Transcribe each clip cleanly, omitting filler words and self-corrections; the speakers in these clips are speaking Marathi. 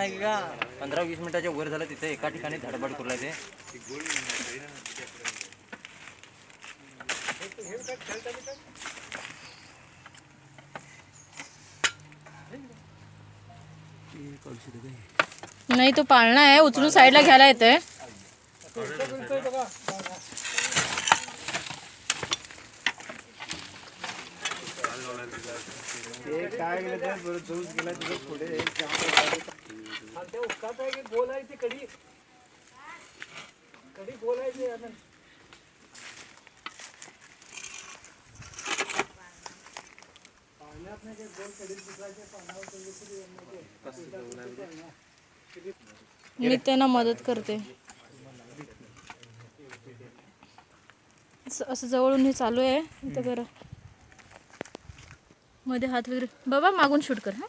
नाही का 15-20 मिनिटाच्या वर झालं तिथे एका ठिकाणी धडपड करू लागते. नाही तो पाळणा आहे, उचलून साईडला घ्यायला येतोय. काय गेलं बरं जोस गेला तिथे पुढे उस्ताद आहे की गोल आहे ती कडी गोल आहे ते पाण्यात नाही गोल कडी दुसऱ्याच्या पाण्यावर मी त्यांना मदत करते. असं जवळून हे चालू आहे इथं करा. मध्ये हात वगैरे बाबा मागून शूट कर. हा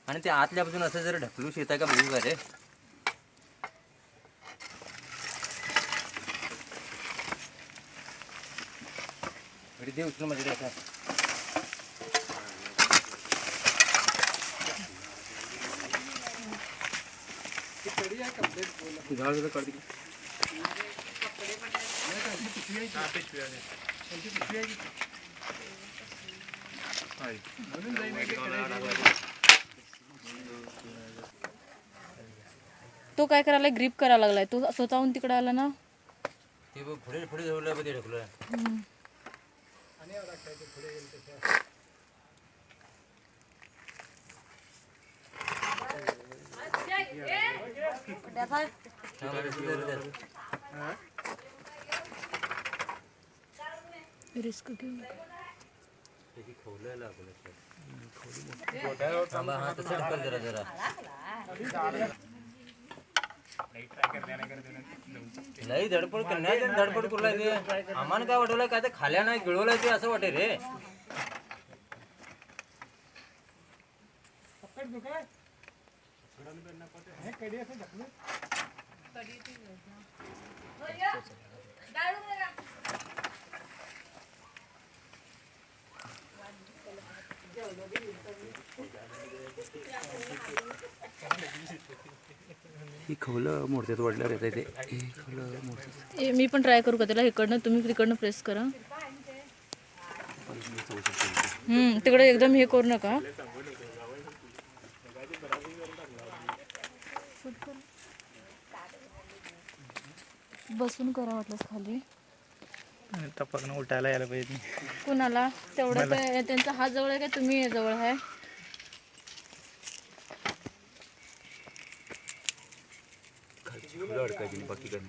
आणि ते आतल्या बाजून असं जर ढकलूश येत आहे का बघू का रे. दे उचलून माझ्या असं तो काय करायला ग्रिप करायला लागलाय. तो स्वतःहून तिकडे आला ना. ते पुढे पुढे धरलं मध्ये ढकललं. रिस्क घेऊ नका. नाही धडपड करण्याची धडपड करू लागली. आम्हाला काय वाटवलंय काय ते खाल्या नाही गिळवलंय ते असं वाटे रे. ही खवलं मोडतात वडल्यावर येत ते खवलं मोडतात. मी पण ट्राय करू का त्याला. इकडनं तुम्ही तिकडनं प्रेस करा. तिकडे एकदम हे करू नका. बसून करा वाटलंच खाली. टपकन उठायला यायला पाहिजे. कुणाला तेवढं त्यांचा हात जवळ आहे का तुम्ही जवळ आहे. अडकायची बाकी काही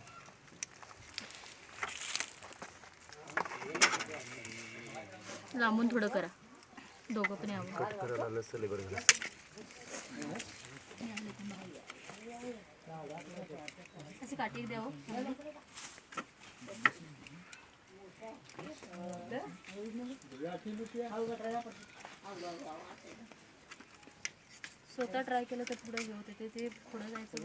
लांबून थोडं करा. दोघं पण यावं. कट करायला आलं असतं लय बरं झालं. अशी काठी द्यावं. स्वतः ट्राय केलं तर पुढे घेऊ होते ते पुढे जायचं.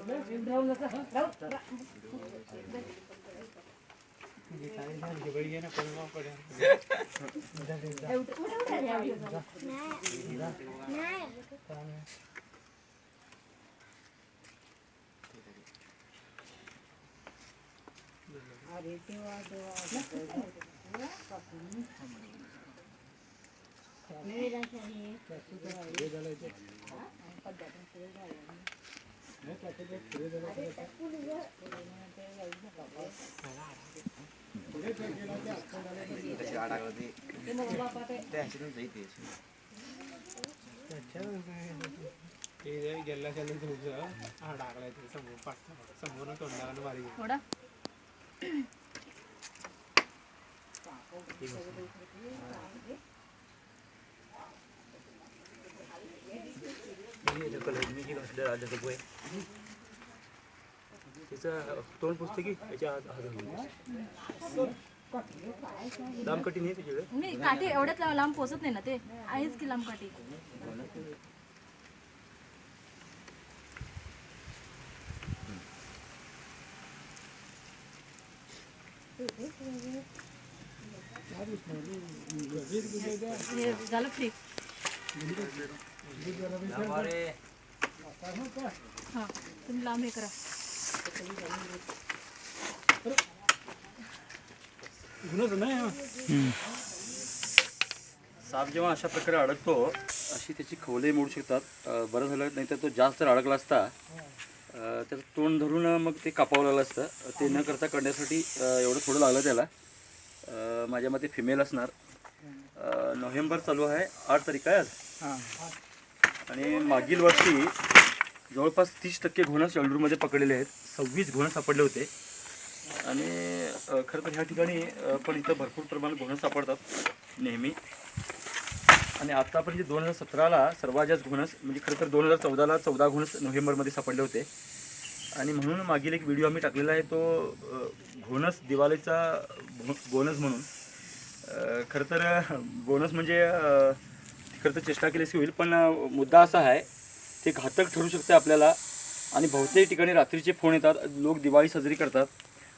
थोडा तोंड पुस्तकी लांब कटी नाही तुझ्याकडे. मी काठी एवढ्यात लांब पोचत नाही ना. ते आहेच की लांब काठी. हे झालं फ्री. अरे हां तुम्ही लांब हे करा. साप जेव्हा अशा प्रकारे अडकतो अशी त्याची खवले मोडू शकतात. बरं झालं नाही तर तो जास्त जर अडकला असता त्याचं तोंड धरून मग ते कापावं लागलं असतं. ते न करता करण्यासाठी एवढं थोडं लागलं त्याला. माझ्या मते फिमेल असणार. नोव्हेंबर चालू आहे, 8 तारीख आहे आज. आणि मागील वर्षी जवळपास 30% घोणस शेल्डूरमध्ये पकडलेले आहेत. 26 घोणस सापडले होते. आणि खरं तर ह्या ठिकाणी पण इथं भरपूर प्रमाणात घोणस सापडतात नेहमी. आणि आतापर्यंत 2017ला सर्वात जास्त घोणस म्हणजे खरं तर 2014ला 14 घोणस नोव्हेंबरमध्ये सापडले होते. आणि म्हणून मागील एक व्हिडिओ आम्ही टाकलेला आहे तो घोणस दिवाळीचा बोनस म्हणून. खरं तर बोनस म्हणजे खरं तर चेष्टा केल्याशी होईल, पण मुद्दा असा आहे ते घातक ठरू शकते आपल्याला. आणि बहुतेक ठिकाणी रात्रीचे फोन येतात, लोक दिवाळी साजरी करतात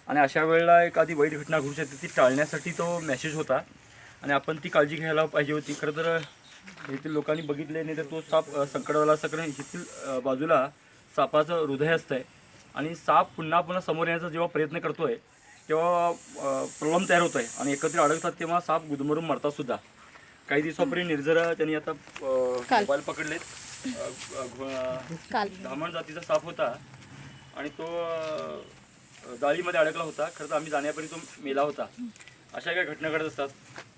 आणि अशा वेळेला एखादी वाईट घटना घडू शकते. ती टाळण्यासाठी तो मेसेज होता आणि आपण ती काळजी घ्यायला पाहिजे होती. खरं तर येथील लोकांनी बघितले नाही तर तो साप संकटवाला असं, कारण येथील बाजूला सापाचं हृदय असतंय आणि साप पुन्हा पुन्हा समोर येण्याचा जेव्हा प्रयत्न करतोय तेव्हा प्रॉब्लेम तयार होत आहे आणि एकत्र अडकतात तेव्हा साप गुदमरून मरतात सुद्धा. काही दिवसापूर्वी निर्जरा त्यांनी आता मोबाईल पकडलेत. धामण जातीचा साप होता आणि तो जाळीमध्ये अडकला होता. खरं तर आम्ही जाण्यापूर्वी तो मेला होता. अशा काही घटना घडत असतात.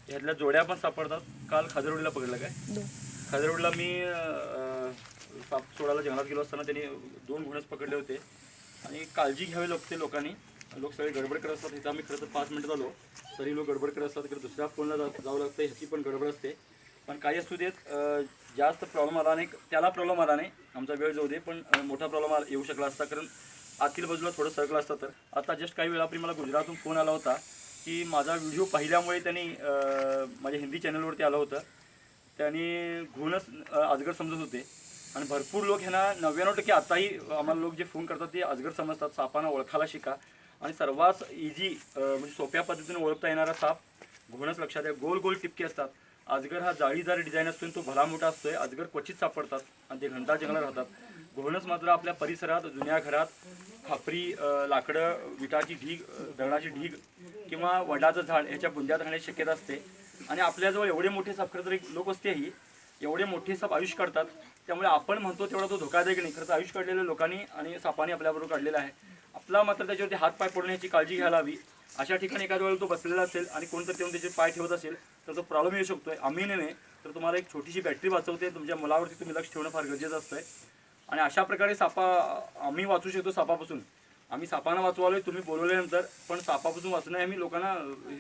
ह्यातल्या जोड्या पण सापडतात. काल खाजरवडीला पकडलं काय, खाजरवडीला मी साप सोडायला जंगलात गेलो असताना त्यांनी 2 घोणस पकडले होते. आणि काळजी घ्यावी लागते लोकांनी. लोक सगळे गडबड करत असतात. इथं आम्ही खरं तर 5 मिनिटं झालो तरी लोक गडबड करत असतात. तर दुसऱ्या फोनला जावं लागतं, ह्याची पण गडबड असते. पण काही असू देत, जास्त प्रॉब्लेम आला नाही, त्याला प्रॉब्लेम आला नाही, आमचा वेळ जाऊ दे. पण मोठा प्रॉब्लेम येऊ शकला असता कारण आतील बाजूला थोडं सरकलं असतं. तर आता जस्ट काही वेळापूर्वी मला गुजरातहून फोन आला होता की माझा व्हिडिओ पाहिल्यामुळे त्यांनी माझ्या हिंदी चॅनलवरती आलं होतं. त्यांनी घोणस अजगर समजत होते आणि भरपूर लोक ह्यांना 99% आताही आम्हाला लोक जे फोन करतात ते अजगर समजतात. सापांना ओळखायला शिका आणि सर्वात इझी म्हणजे सोप्या पद्धतीने ओळखता येणारा साप घोणस लक्षात आहे. गोल गोल टिपके असतात. अजगर हा जाळीदार डिझाईन असतो आणि तो भला मोठा असतोय. अजगर क्वचित सापडतात आणि ते घनदाट जंगलात राहतात. घोणस मात्र आपल्या परिसरात जुन्या घरात खापरी, लाकडं, विटाची ढीग, दगडाची ढीग किंवा वडाचं झाड ह्याच्या बुंद्यात राहण्याची शक्यता असते. आणि आपल्याजवळ एवढे मोठे साप, खरं तर एक लोक असते ही एवढे मोठे साप आयुष्य काढतात. त्यामुळे आपण म्हणतो तेवढा तो धोकादायक नाही, खरं तर आयुष्य काढलेल्या लोकांनी आणि सापाने आपल्याबरोबर काढलेला आहे. आपला मात्र त्याच्यावरती हात पाय पडून याची काळजी घ्यायला हवी. अशा ठिकाणी एखाद्या वेळेला तो बसलेला असेल आणि कोणतरी येऊन त्याचे पाय ठेवत असेल तर तो प्रॉब्लेम येऊ शकतोय. आम्ही नव्हे तर तुम्हाला एक छोटीशी बॅटरी वाचवते. तुमच्या मुलावरती तुम्ही लक्ष ठेवणं फार गरजेचं असतंय. आणि अशा प्रकारे आम्ही वाचू शकतो सापापासून. आम्ही सापांना वाचवालोय तुम्ही बोलवल्यानंतर, पण सापापासून वाचणं आम्ही लोकांना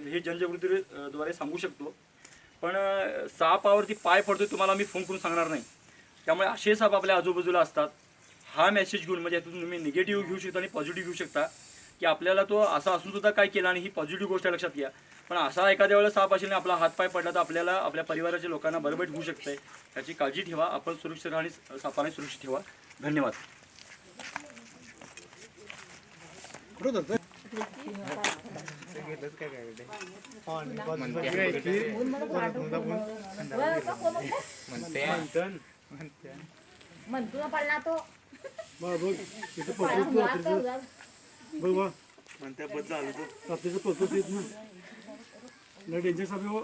हे जनजागृतीद्वारे सांगू शकतो. पण सापावरती पाय पडतोय तुम्हाला आम्ही फोन करून सांगणार नाही. त्यामुळे असे साप आपल्या आजूबाजूला असतात. हा मेसेज घेऊन म्हणजे यातून तुम्ही निगेटिव्ह घेऊ शकता आणि पॉझिटिव्ह घेऊ शकता की आपल्याला तो असा असून सुद्धा काय केला आणि ही पॉझिटिव्ह गोष्ट लक्षात घ्या. पण असा एखाद्या वेळेला साप असेल आणि आपला हात पाय पडला तर आपल्याला आपल्या परिवाराच्या लोकांना बरबट होऊ शकते. याची काळजी ठेवा. आपण सुरक्षित राहा आणि सापाने सुरक्षित ठेवा. धन्यवाद. म्हणतो पडला तो म्हणत्या बद्दल आलो तो रात्रीचं पोचतो येत ना डेंजर साहेब.